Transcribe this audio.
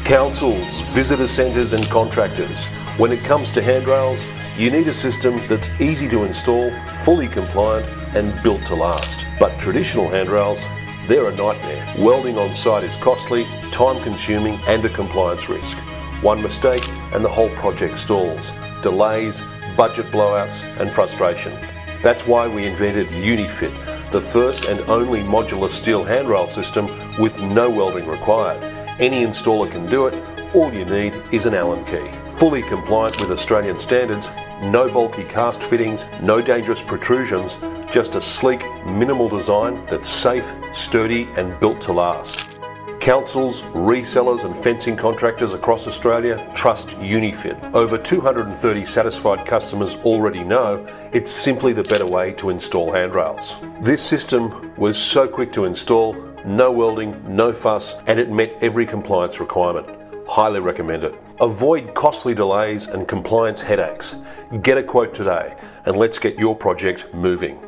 Councils, visitor centres and contractors. When it comes to handrails, you need a system that's easy to install, fully compliant and built to last. But traditional handrails, they're a nightmare. Welding on site is costly, time consuming and a compliance risk. One mistake and the whole project stalls. Delays, budget blowouts and frustration. That's why we invented Uni-Fit, the first and only modular steel handrail system with no welding required. Any installer can do it. All you need is an Allen key. Fully compliant with Australian standards, no bulky cast fittings, no dangerous protrusions, just a sleek, minimal design that's safe, sturdy and built to last. Councils, resellers and fencing contractors across Australia trust Uni-Fit. Over 230 satisfied customers already know it's simply the better way to install handrails. This system was so quick to install, no welding, no fuss, and it met every compliance requirement. Highly recommend it. Avoid costly delays and compliance headaches. Get a quote today and let's get your project moving.